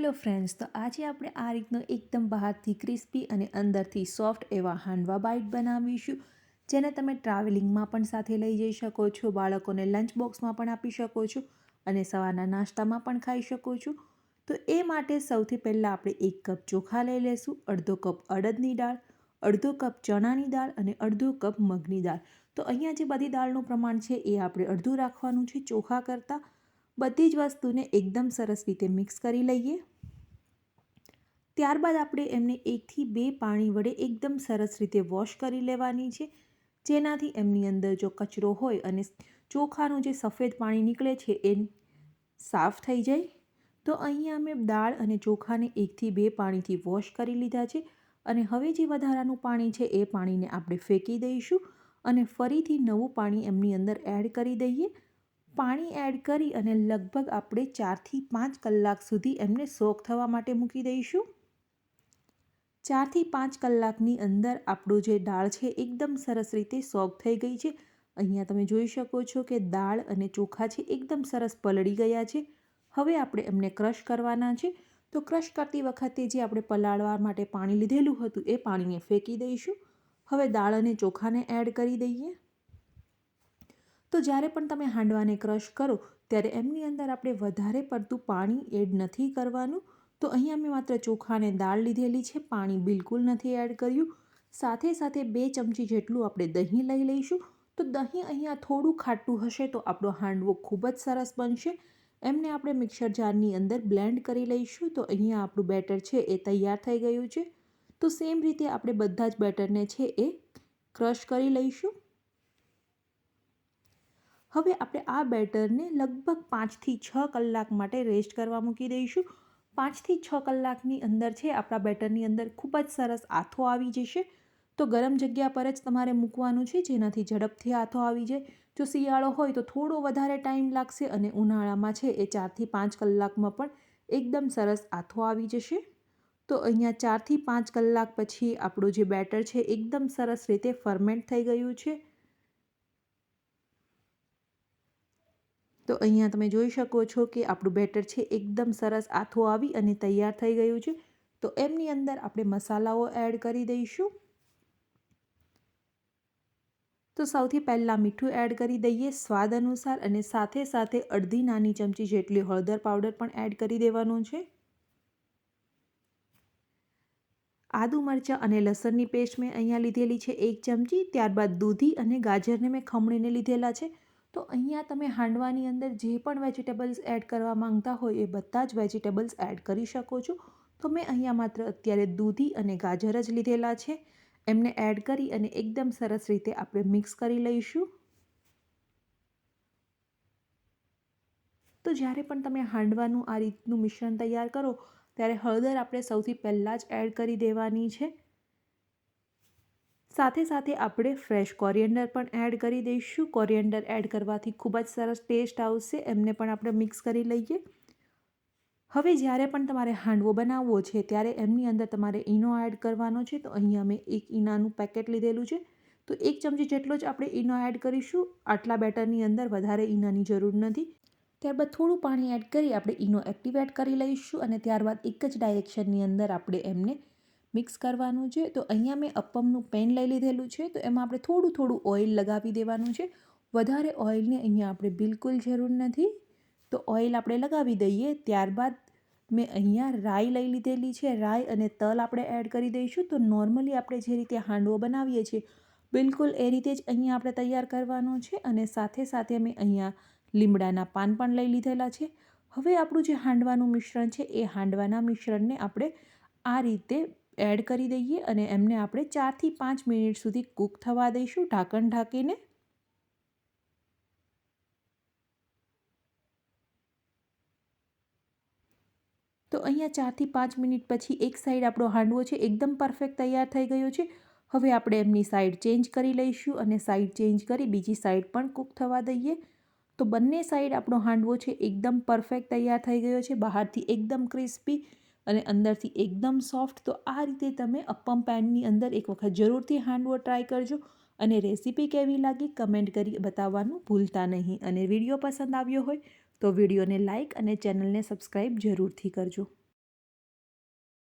Hello friends, તો આજે આપણે આ રીતનો એકદમ બહારથી ક્રિસ્પી અને અંદરથી સોફ્ટ એવા હાંડવા બાઈટ બનાવીશું, જેને તમે ટ્રાવેલિંગમાં પણ સાથે લઈ જઈ શકો છો, બાળકોને લંચ બોક્સમાં પણ આપી શકો છો અને સવારના નાસ્તામાં પણ ખાઈ શકો છો. તો એ માટે સૌથી પહેલાં આપણે 1 કપ ચોખા લઈ લઈશું, અડધો કપ અડદની દાળ, અડધો કપ ચણાની દાળ અને અડધો કપ મગની દાળ. તો અહીંયા જે બધી દાળનું પ્રમાણ છે એ આપણે અડધું રાખવાનું છે ચોખા કરતાં. બધી જ વસ્તુને એકદમ સરસ રીતે મિક્સ કરી લઈએ. ત્યારબાદ આપણે એમને 1 થી 2 પાણી વડે એકદમ સરસ રીતે વોશ કરી લેવાની છે, જેનાથી એમની અંદર જો કચરો હોય અને ચોખાનું જે સફેદ પાણી નીકળે છે એ સાફ થઈ જાય. તો અહીંયા અમે દાળ અને ચોખાને 1 થી 2 પાણીથી વોશ કરી લીધા છે અને હવે જે વધારાનું પાણી છે એ પાણીને આપણે ફેંકી દઈશું અને ફરીથી નવું પાણી એમની અંદર એડ કરી દઈએ. પાણી એડ કરી અને લગભગ આપણે 4 થી 5 કલાક સુધી એમને સોક થવા માટે મૂકી દઈશું. 4 થી 5 કલાકની અંદર આપણું જે દાળ છે એકદમ સરસ રીતે સોક થઈ ગઈ છે. અહીંયા તમે જોઈ શકો છો કે દાળ અને ચોખા છે એકદમ સરસ પલળી ગયા છે. હવે આપણે એમને ક્રશ કરવાના છે. તો ક્રશ કરતી વખતે જે આપણે પલાળવા માટે પાણી લીધેલું હતું એ પાણીને ફેંકી દઈશું. હવે દાળ અને ચોખાને એડ કરી દઈએ. તો જ્યારે પણ તમે હાંડવાને ક્રશ કરો ત્યારે એમની અંદર આપણે વધારે પડતું પાણી એડ નથી કરવાનું. તો અહીંયા મેં માત્ર ચોખા અને દાળ લીધેલી છે, પાણી બિલકુલ નથી એડ કર્યું. સાથે સાથે 2 ચમચી જેટલું આપણે દહીં લઈ લઈશું. તો દહીં અહીંયા થોડું ખાટું હશે તો આપણો હાંડવો ખૂબ જ સરસ બનશે. એમને આપણે મિક્સર જારની અંદર બ્લેન્ડ કરી લઈશું. તો અહીંયા આપણું બેટર છે એ તૈયાર થઈ ગયું છે. તો સેમ રીતે આપણે બધા જ બેટરને છે એ ક્રશ કરી લઈશું. હવે આપણે આ બેટરને લગભગ 5 થી 6 કલાક માટે રેસ્ટ કરવા મૂકી દઈશું. 5 થી 6 કલાકની અંદર છે આપણા બેટરની અંદર ખૂબ જ સરસ આથો આવી જશે. તો ગરમ જગ્યા પર જ તમારે મૂકવાનું છે, જેનાથી ઝડપથી આથો આવી જાય. જો શિયાળો હોય તો થોડો વધારે ટાઈમ લાગશે અને ઉનાળામાં છે એ 4 થી 5 કલાકમાં પણ એકદમ સરસ આથો આવી જશે. તો અહીંયા 4 થી 5 કલાક પછી આપણું જે બેટર છે એકદમ સરસ રીતે ફર્મેન્ટ થઈ ગયું છે. તો અહીંયા તમે જોઈ શકો છો કે આપણું બેટર છે એકદમ સરસ આથો આવી અને તૈયાર થઈ ગયું છે. તો એમની અંદર આપણે મસાલાઓ એડ કરી દઈશું. તો સૌથી પહેલાં મીઠું એડ કરી દઈએ સ્વાદ અનુસાર અને સાથે સાથે અડધી નાની ચમચી જેટલી હળદર પાવડર પણ એડ કરી દેવાનું છે. આદુ મરચાં અને લસણની પેસ્ટ મેં અહીંયા લીધેલી છે 1 ચમચી. ત્યારબાદ દૂધી અને ગાજરને મેં ખમણીને લીધેલા છે. તો અહીંયા તમે હાંડવાની અંદર જે પણ વેજીટેબલ્સ એડ કરવા માંગતા હોય એ બધા જ વેજીટેબલ્સ એડ કરી શકો છો. તો મેં અહીંયા માત્ર અત્યારે દૂધી અને ગાજર જ લીધેલા છે. એમને એડ કરી અને એકદમ સરસ રીતે આપણે મિક્સ કરી લઈશું. તો જ્યારે પણ તમે હાંડવાનું આ રીતનું મિશ્રણ તૈયાર કરો ત્યારે હળદર આપણે સૌથી પહેલાં જ એડ કરી દેવાની છે. સાથે સાથે આપણે ફ્રેશ કોરિએન્ડર પણ એડ કરી દઈશું. કોરિએન્ડર એડ કરવાથી ખૂબ જ સરસ ટેસ્ટ આવશે. એમને પણ આપણે મિક્સ કરી લઈએ. હવે જ્યારે પણ તમારે હાંડવો બનાવવો છે ત્યારે એમની અંદર તમારે ઈનો એડ કરવાનો છે. તો અહીંયા મેં 1 ઈનાનું પેકેટ લીધેલું છે. તો 1 ચમચી જેટલો જ આપણે ઈનો એડ કરીશું. આટલા બેટરની અંદર વધારે ઈનાની જરૂર નથી. ત્યારબાદ થોડું પાણી એડ કરી આપણે ઈનો એક્ટિવેટ કરી લઈશું અને ત્યારબાદ એક જ ડાયરેક્શનની અંદર આપણે એમને મિક્સ કરવાનું છે. તો અહીંયા મેં અપ્પમનું પેન લઈ લીધેલું છે. તો એમાં આપણે થોડું થોડું ઓઇલ લગાવી દેવાનું છે. વધારે ઓઇલની અહીંયા આપણે બિલકુલ જરૂર નથી. તો ઓઇલ આપણે લગાવી દઈએ. ત્યારબાદ મેં અહીંયા રાઈ લઈ લીધેલી છે. રાઈ અને તલ આપણે એડ કરી દઈશું. તો નોર્મલી આપણે જે રીતે હાંડવો બનાવીએ છીએ બિલકુલ એ રીતે જ અહીંયા આપણે તૈયાર કરવાનો છે. અને સાથે સાથે મેં અહીંયા લીમડાના પાન પણ લઈ લીધેલા છે. હવે આપણું જે હાંડવાનું મિશ્રણ છે એ હાંડવાના મિશ્રણને આપણે આ રીતે એડ કરી દઈએ અને એમને આપણે 4 થી 5 મિનિટ સુધી કૂક થવા દઈશું ઢાંકણ ઢાંકીને. તો અહીંયા 4 થી 5 મિનિટ પછી એક સાઈડ આપણો હાંડવો છે એકદમ પરફેક્ટ તૈયાર થઈ ગયો છે. હવે આપણે એમની સાઈડ ચેન્જ કરી લઈશું અને સાઈડ ચેન્જ કરી બીજી સાઈડ પણ કૂક થવા દઈએ. તો બંને સાઈડ આપણો હાંડવો છે એકદમ પરફેક્ટ તૈયાર થઈ ગયો છે. બહારથી એકદમ ક્રિસ્પી અને અંદરથી એકદમ સોફ્ટ. તો આ રીતે તમે અપ્પમ પેનની અંદર એક વખત જરૂરથી હાંડવો ટ્રાય કરજો અને રેસીપી કેવી લાગી કમેન્ટ કરી બતાવવાનું ભૂલતા નહીં. અને વિડીયો પસંદ આવ્યો હોય તો વિડીયોને લાઇક અને ચેનલને સબસ્ક્રાઈબ જરૂરથી કરજો.